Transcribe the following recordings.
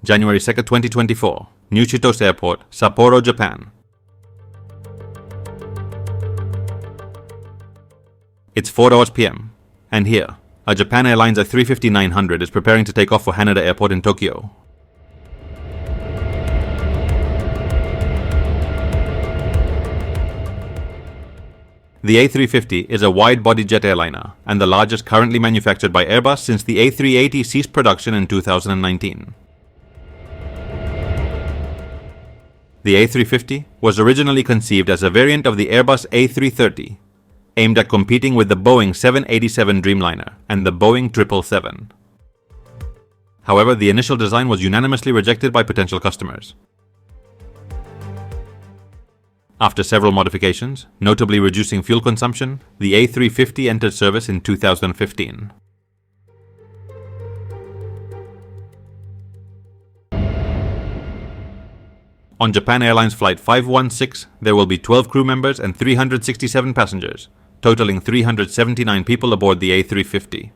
January 2nd, 2024, New Chitose Airport, Sapporo, Japan. It's 4 p.m. and here, a Japan Airlines A350-900 is preparing to take off for Haneda Airport in Tokyo. The A350 is a wide-body jet airliner and the largest currently manufactured by Airbus since the A380 ceased production in 2019. The A350 was originally conceived as a variant of the Airbus A330, aimed at competing with the Boeing 787 Dreamliner and the Boeing 777. However, the initial design was unanimously rejected by potential customers. After several modifications, notably reducing fuel consumption, the A350 entered service in 2015. On Japan Airlines Flight 516, there will be 12 crew members and 367 passengers, totaling 379 people aboard the A350.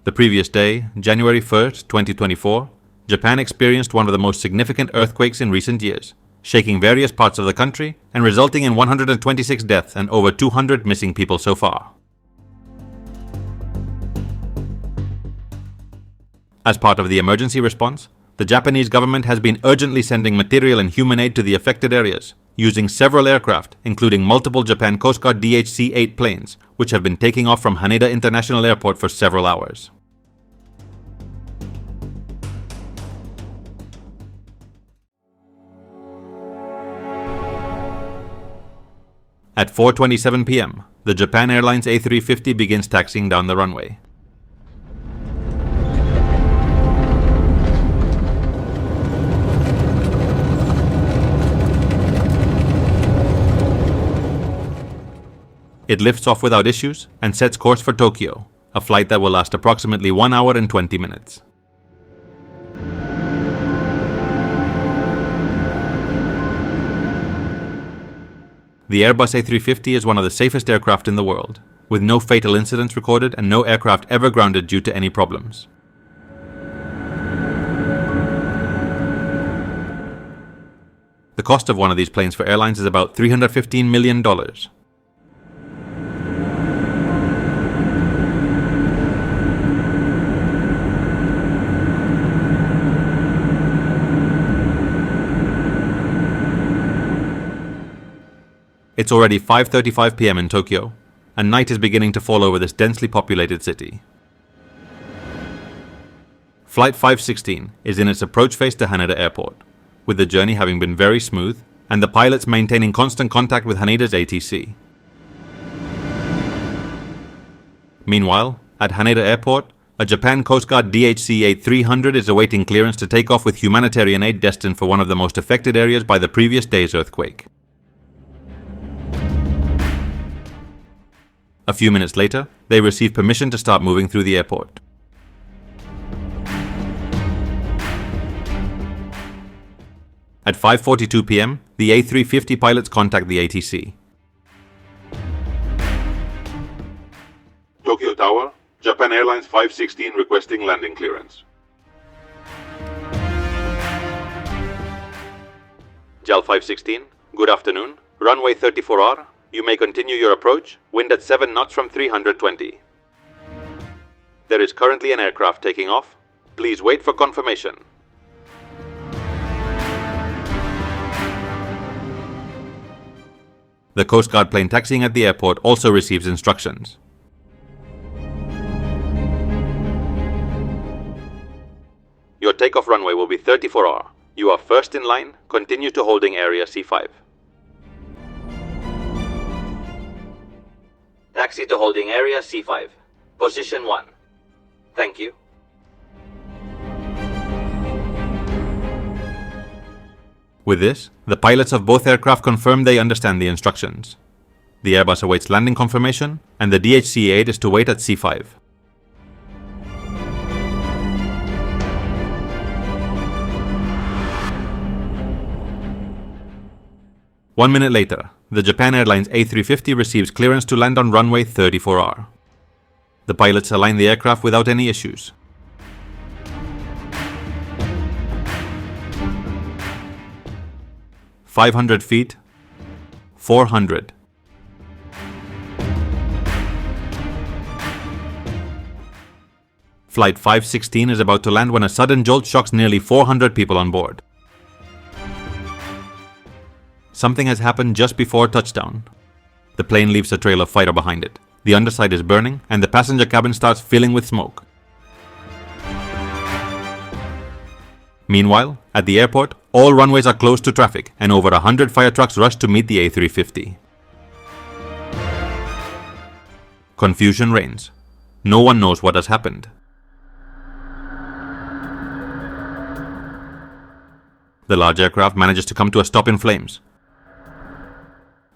The previous day, January 1st, 2024, Japan experienced one of the most significant earthquakes in recent years, shaking various parts of the country and resulting in 126 deaths and over 200 missing people so far. As part of the emergency response, the Japanese government has been urgently sending material and human aid to the affected areas, using several aircraft, including multiple Japan Coast Guard DHC-8 planes, which have been taking off from Haneda International Airport for several hours. At 4:27 p.m., the Japan Airlines A350 begins taxiing down the runway. It lifts off without issues and sets course for Tokyo, a flight that will last approximately 1 hour and 20 minutes. The Airbus A350 is one of the safest aircraft in the world, with no fatal incidents recorded and no aircraft ever grounded due to any problems. The cost of one of these planes for airlines is about $315 million. It's already 5:35 p.m. in Tokyo, and night is beginning to fall over this densely populated city. Flight 516 is in its approach phase to Haneda Airport, with the journey having been very smooth and the pilots maintaining constant contact with Haneda's ATC. Meanwhile, at Haneda Airport, a Japan Coast Guard DHC-8 300 is awaiting clearance to take off with humanitarian aid destined for one of the most affected areas by the previous day's earthquake. A few minutes later, they receive permission to start moving through the airport. At 5:42 p.m., the A350 pilots contact the ATC. Tokyo Tower, Japan Airlines 516 requesting landing clearance. JAL 516, good afternoon. Runway 34R. You may continue your approach, wind at 7 knots from 320. There is currently an aircraft taking off. Please wait for confirmation. The Coast Guard plane taxiing at the airport also receives instructions. Your takeoff runway will be 34R. You are first in line. Continue to holding area C5. Taxi to holding area C5. Position 1. Thank you. With this, the pilots of both aircraft confirm they understand the instructions. The Airbus awaits landing confirmation, and the DHC-8 is to wait at C5. One minute later, the Japan Airlines A350 receives clearance to land on runway 34R. The pilots aligned the aircraft without any issues. "500 feet, 400. Flight 516 is about to land when a sudden jolt shocks nearly 400 people on board. Something has happened just before touchdown. The plane leaves a trail of fire behind it. The underside is burning, and the passenger cabin starts filling with smoke. Meanwhile, at the airport, all runways are closed to traffic, and over 100 fire trucks rush to meet the A350. Confusion reigns. No one knows what has happened. The large aircraft manages to come to a stop in flames.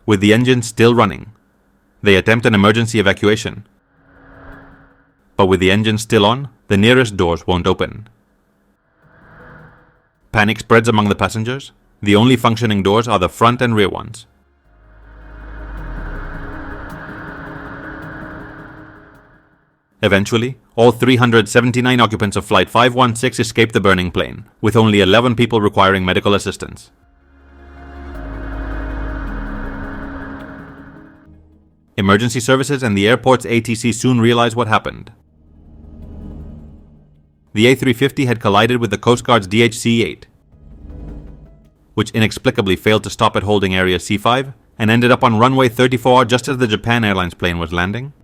With the engines still running, they attempt an emergency evacuation. But with the engines still on, the nearest doors won't open. Panic spreads among the passengers. The only functioning doors are the front and rear ones. Eventually, all 379 occupants of Flight 516 escaped the burning plane, with only 11 people requiring medical assistance. Emergency services and the airport's ATC soon realized what happened. The A350 had collided with the Coast Guard's DHC-8, which inexplicably failed to stop at holding area C5 and ended up on runway 34 just as the Japan Airlines plane was landing.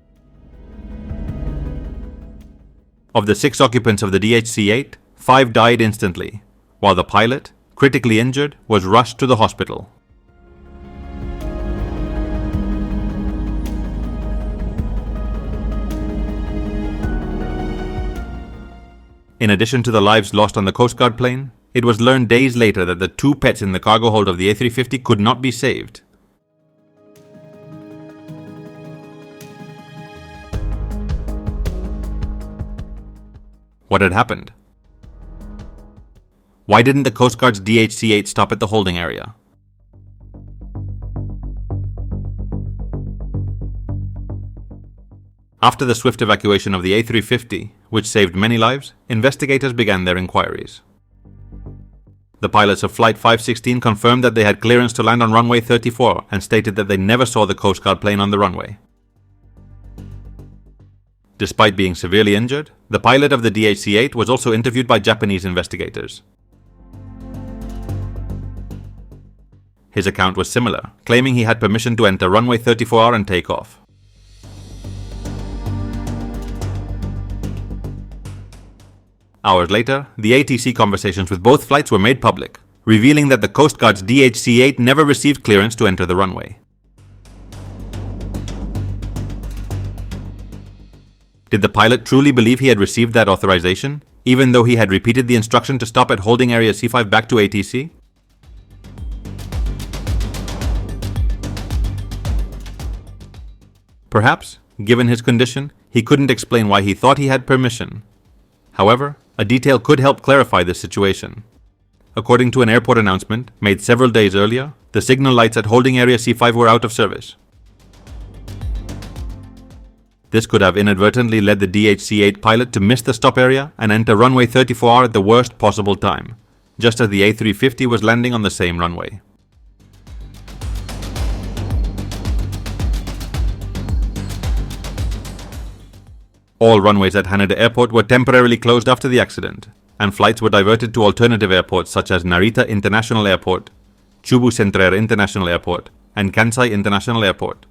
Of the 6 occupants of the DHC-8, 5 died instantly, while the pilot, critically injured, was rushed to the hospital. In addition to the lives lost on the Coast Guard plane, it was learned days later that the 2 pets in the cargo hold of the A350 could not be saved. What had happened? Why didn't the Coast Guard's DHC-8 stop at the holding area? After the swift evacuation of the A350, which saved many lives, investigators began their inquiries. The pilots of Flight 516 confirmed that they had clearance to land on runway 34 and stated that they never saw the Coast Guard plane on the runway. Despite being severely injured, the pilot of the DHC-8 was also interviewed by Japanese investigators. His account was similar, claiming he had permission to enter runway 34 and take off. Hours later, the ATC conversations with both flights were made public, revealing that the Coast Guard's DHC-8 never received clearance to enter the runway. Did the pilot truly believe he had received that authorization, even though he had repeated the instruction to stop at holding area C5 back to ATC? Perhaps, given his condition, he couldn't explain why he thought he had permission. However, a detail could help clarify this situation. According to an airport announcement made several days earlier, the signal lights at holding area C5 were out of service. This could have inadvertently led the DHC-8 pilot to miss the stop area and enter runway 34 at the worst possible time, just as the A350 was landing on the same runway. All runways at Haneda Airport were temporarily closed after the accident, and flights were diverted to alternative airports such as Narita International Airport, Chubu Centrer International Airport, and Kansai International Airport.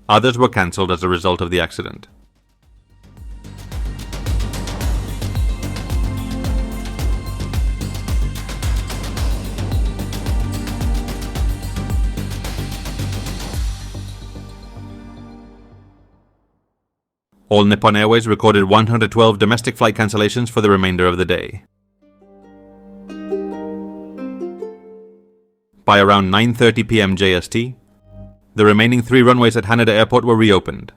Others were cancelled as a result of the accident. All Nippon Airways recorded 112 domestic flight cancellations for the remainder of the day. By around 9:30 p.m. JST, the remaining 3 runways at Haneda Airport were reopened.